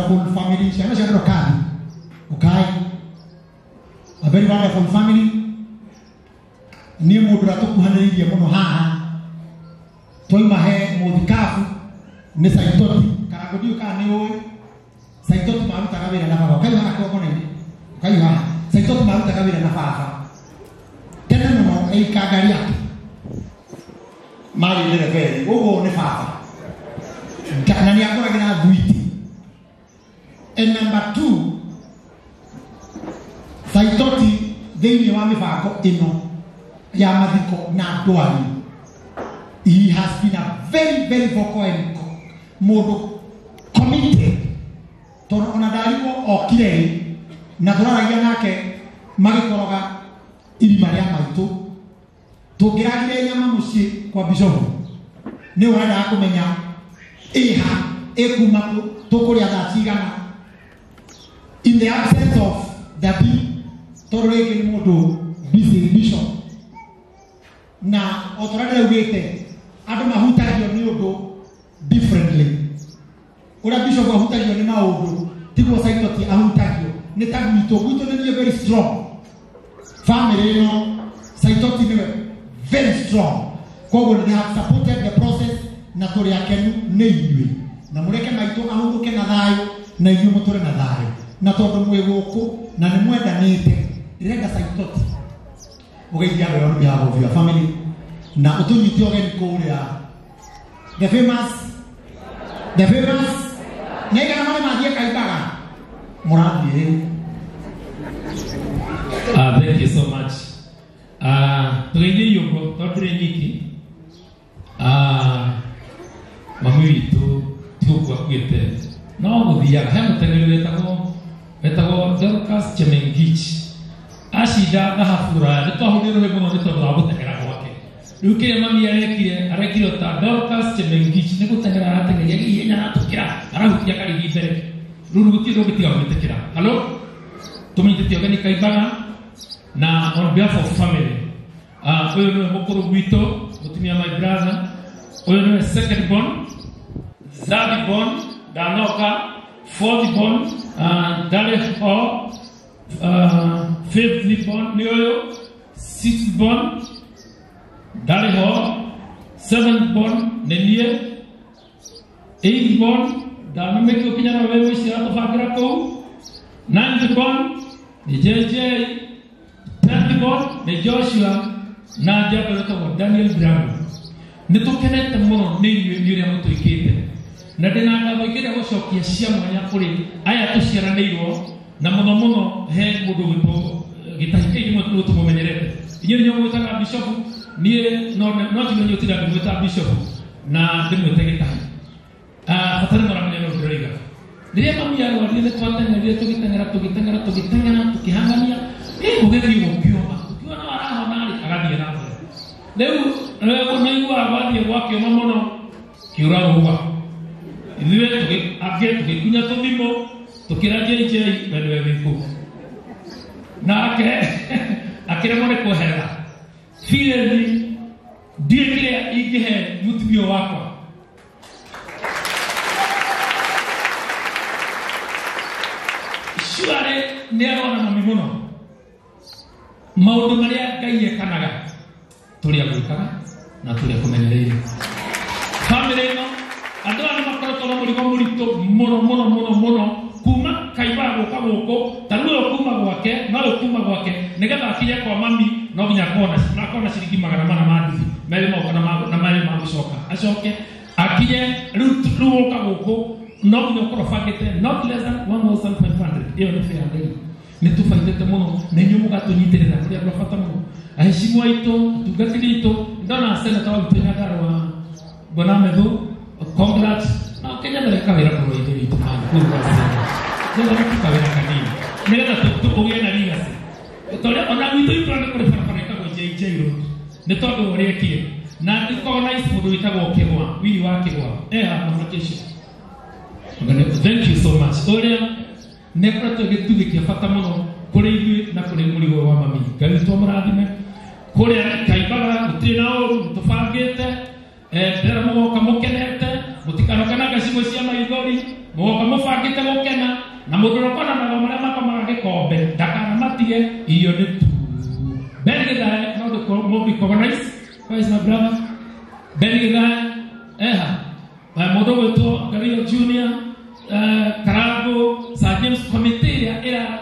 wonderful family. She has a okay. A very wonderful family. Ni moderato kuhaniri ya mono haa. Toi mahe modikafu ne saitoti karagodio ka ne oe. Saitoti maru takabira na fafa. Kayu hana kwa kone ni. Kayu hana. Saitoti maru takabira na fafa. Tena no ei kagari yake. Mali lele vele. Ogo ne fafa. Nani akora gina guiti. And number 2, Saitoti they wa mifako ino ya madiko na doani. He has been a very, very vocal and modo committed. Tono onadari ko okire na dora yana ke magikoroga ili maria maito to giragire nyama musi kwa bishofu ne wada akumenya eha ekumato tokori adatigana in the absence of the toreke modo busy bishop na otorade ugete ado mahutario ni odo differently ora bishop ahutario ni na odo tiko Saitoti ahutario ne tagwito gwito ni very strong family no Saitoti ni very strong kwa they have supported the process na tori akenu ne iwe na mureke maito ahunduke na thayo na iwe mutore na thayo na tondu mwe guku na ni mwenda nite direga Saitoti ugeithia we on behalf of your family na utunyiti ogeni kuria the famous nega na mane mathie kaibaga murathie. Thank you so much. Tugeithie yuko tondire nyiki mami witu tuko kwete no guthiaga he mutengerere wetagwo Dorcas Chemengich ashida gahafura nitwahurire muno nitondũ wa gũteng'era gwake rĩu kĩrĩa mami arekire ta Dorcas Chemengich nĩ gũteng'era arateng'eria ihenya aratũkĩra arahutia karigi mbere rĩu gũtirĩ ũngĩtiga gwĩtĩkĩra halo tũmĩnyitĩtie ũgeni Kaibaga na on behalf of family ũyũ nĩwe mũkũrũ gwitũ mũtumia my brother ũyũ nĩwe second born third born Danoka fourth born Dale Ho fifth born Nioyo sixth born Dale Ho seventh born Nenie eighth born Damemeki Okinyana wewe shirato fakira kou ninth born ni JJ 10th born ni Joshua na jabeloto Daniel Brown nitukenete muno ni yuri mutuikite na ndina ngabikire gucokia cia mwanya kuri aya tuciaranirwo na muno he mundu wito gitahike mwe tumumenyerete inyo nyo mwitaga bishop nie no timenyo tira mwita bishop na ndimwite gitahi fatana mara mwenye no kirega ndiye mami ya wali ne twatanga ndiye tugitengera tukihangania ugethio gukio ukiona waraho nari agathie na leo unaigua abadi gwake muno kiuraruga ithuĩ tũgĩkunya tũthimo tũkĩra JJ wendewe wĩkũ nake akĩremwo nĩ kweherera fireni ndiĩ kĩrĩa ingĩhe mũtumia wakwa cuarĩ nĩ arona mami mũno maũndũ marĩa Ngai ekanaga tũrĩ agwĩkaga na tũrĩ akũmenyereire family ĩno andũ arĩa makoretwo na mũrigo mũritũ mũno kuma Kaibaga gũka gũkũ ta rĩu kuma gwake nĩgetha akinye kwa mami no nginya akona ciringi 400 ma ndithi merĩ moka na merĩ ma gũcoka acoke akinye rĩu gũka gũkũ no nginya ũkorwo bangĩte not less than 1,500 ĩyo nĩ fare ndege nĩ tũbaithĩte mũno na inyuĩ mũgatũnyitĩrĩra kũrĩ andũ a bata mũno ahecimu aitũ atungatĩri aitũ ndona seneta wa Gĩtũnya Nyandarũa Bwana Medhu congrats na Kenya mereka wĩra kũrũithĩria itu kũruga ndio mereka wĩra kanini nĩgetha tũkũgĩe na legacy tondũ ona gwitũ itũra nĩ kũrĩ barabara ĩtagwo JJ Road nĩ tondũ ũrĩa ekire na recognize mũndũ wĩtagwo Kĩgwa wili wa Kĩgwa application. Thank you so much ũrĩa nĩ koretwo gĩtugĩ kĩa bata mũno kũrĩ ithuĩ na kũrĩ mũrigo wa mami Ngai tũmũrathime kũrĩa Kaibaga gũtirĩ na ũru tũbangĩte ndĩra mũgoka mũkenete mũtikanokana gacigo cia maithori moka mufangite gukena na mundu rokona na maria makomaga gikombe ndakana matige iyo ni tu Benigeda no the mo recognize where is my brother Benigeda my modo wetu Gario Junior Karago Sir James committee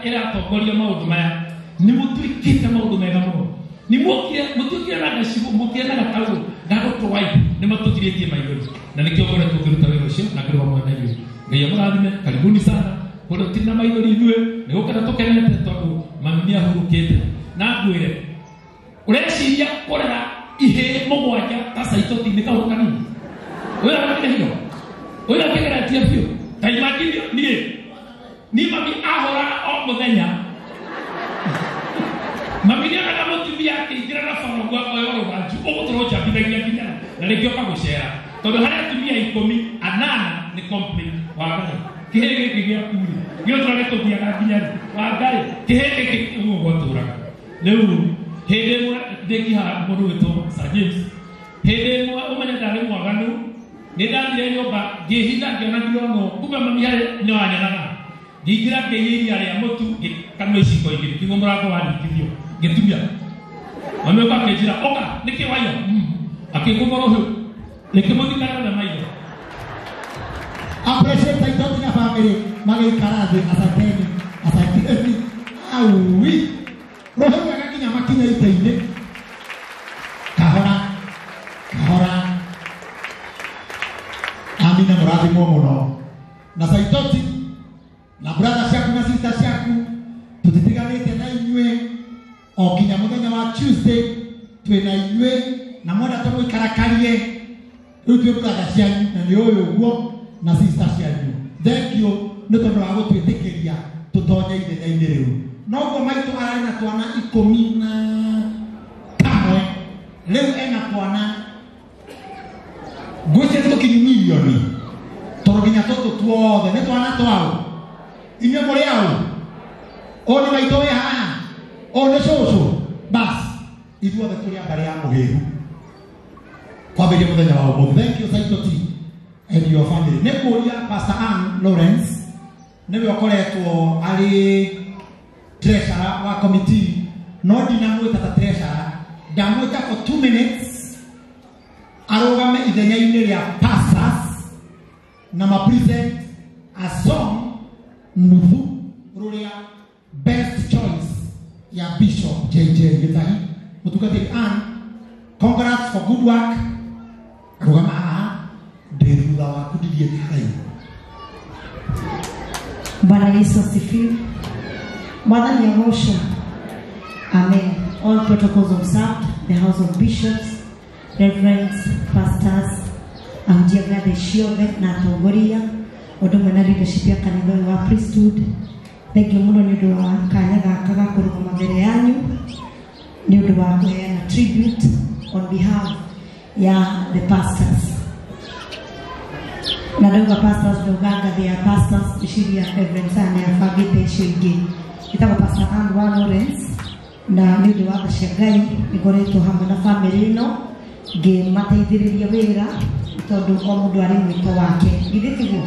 era tokoria maundu maya ni mutu ikite maundu mega muno ni mutukia na gashigo mutia na gatago gago twai ni matutiritie maiguru na nikio gore tukiruta wero cio na kiriwa mwana hiyo ngai amurathime karibuni sana kodo tina maiguru ithue ni gukana tukenete tondu mamia hurukite na ngwire ureciria korera ihe mugwanja ta Saitoti ni kahukani oya wakire hiyo oya kigera tiafio taimakini ni mami ahora o muthenya mami ni ana mutumia akiingira na fano gwa kwa yoro banju ogutoroja bithagia kinya na rĩngĩ oka gũcera tondũ harĩa atumia 10 anana ni complete wagare kihege kigĩa kuri gĩotũra gĩtũthiaga nginya wagare kihege kĩguo gwatũraga rĩu hĩndĩ ĩmwe ndĩkiha mũndũ wĩtwo Sir James hĩndĩ ĩmwe ũmenye ndarĩ mwaganu nĩ ndathire nyũmba ngĩhitha ngĩona ngĩono kumbe mami harĩ nĩwanyenaga ngĩingĩra ngĩiria rĩa mũtu kanua iciko igĩrĩ kĩguo mũrango wandĩkithio ngĩtumia mami ũka akĩnjĩra oka nĩkĩ wayo akĩngũmora ũhũ nĩkĩmũthikana na maitho appreciate Saitoti na family magĩikara thĩ asanteni aui roho gakinya makinya ite-inĩ kahora amina mũrathimwo mũno na Saitoti na brother ciaku na sister ciaku tutitiganĩte na inyuĩ o kinya mũthenya wa Tuesday twĩna inyuĩ na mwenda tũmũikarakarie rĩu twĩ brother cianyu na nĩ ũyũ ũguo na sister cianyu thank you nĩ tondũ wa gũtwĩtĩkĩria tũtonye ithenya-inĩ rĩu noguo maitũ ararĩ na twana 11 rĩu ena twana ngwĩciria tũkinyu milioni tondũ nginya tũtũ tuothe nĩ twana twao inyuĩ mũrĩ ao o nĩ maitũ wĩ haha o nĩ cũcũ basi ithuothe tũrĩ a mbarĩ ya mũhĩru kwambĩrĩria mũthenya wa ũmũthĩ thank you Saitoti and your family nĩ kũria Pastor Ann Lawrence nĩwe ũkoretwo arĩ treasurer wa committee no ndinamwĩta ta treasurer ndamwĩta for 2 minutes arũgame ithenya-inĩ rĩa pastors na mapresent a song nuthu rũrĩa best choice ya Bishop JJ Gĩtahi mũtungatĩri Ann congrats for good work rũgama haha ndĩ thutha waku ndithiĩ haraihu Bwana Yesu asifiwe. Mwathani agocwo. Amen. All protocols observed, the House of Bishops, Reverends, Pastors, Aujiagade Shiove na Atongoria, ũndũmwe na leadership ya kanitha wa priesthood. Thank you mũno nĩ ũndũ wa kanya gaka ga kũrũgama mbere yanyu nĩ ũndũ wa kũheana tribute on behalf ya the pastors. Na ndauga pastors ndauga ngathĩ ya pastors iciria Reverends ane abangĩte icio ingĩ. Itagwo Pastor Ann Lawrence na nĩ ũndũ wa tha cia Ngai nĩngoretwo hamwe na family ĩno ngĩmateithĩrĩria wĩra tondũ o mũndũ arĩ mwĩto wake githĩ tiguo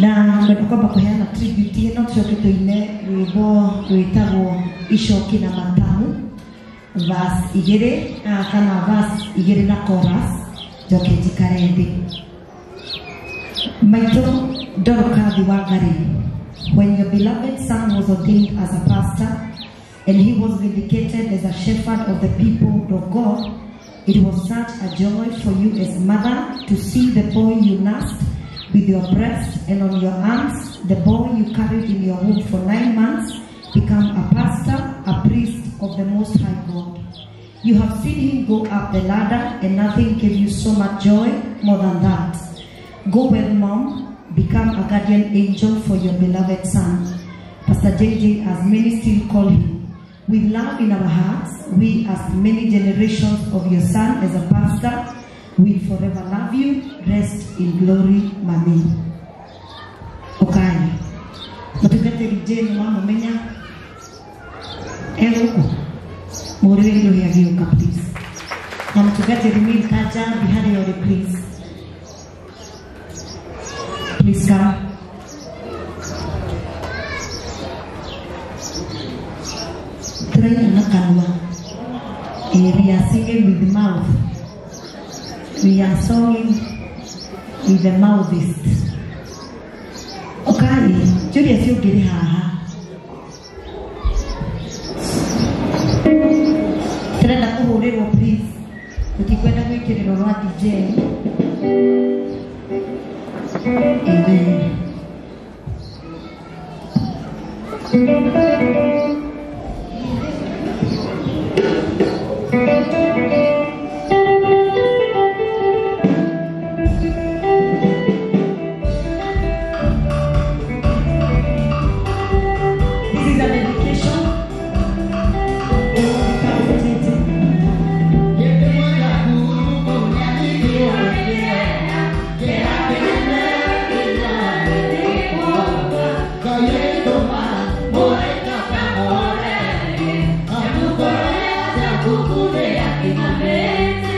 na mwenda kwamba kũheana tribute ĩno tũcoke tũine rwĩmbo rwĩtagwo icoki na matamu verse 2 kana verse 2 na chorus njoke njikare thĩ. Maitũ Dorothy Wangari, when your beloved son was ordained as a pastor and he was vindicated as a shepherd of the people of God, it was such a joy for you as mother to see the boy you nursed with your breast and on your arms, the boy you carried in your womb for 9 months, become a pastor, a priest of the Most High God. You have seen him go up the ladder and nothing gave you so much joy more than that. Go well, Mom, become a guardian angel for your beloved son. Pastor JJ, as many still call him. With love in our hearts, we as many generations of your son as a pastor will forever love you. Rest in glory, Mami. Okay. Mutungatĩri Jane wa mumenya eguku mũrĩrĩrio ya gĩũka please. Na mutungatĩri Milkaja Bihari yori please. Please come. We are singing with the mouth. We are singing with the mouthist. Okay, Julius, you get it. Tena kuhorero please. Ukikwenda kwikiriro rwa DJ. Amen. Kukurea kinamete,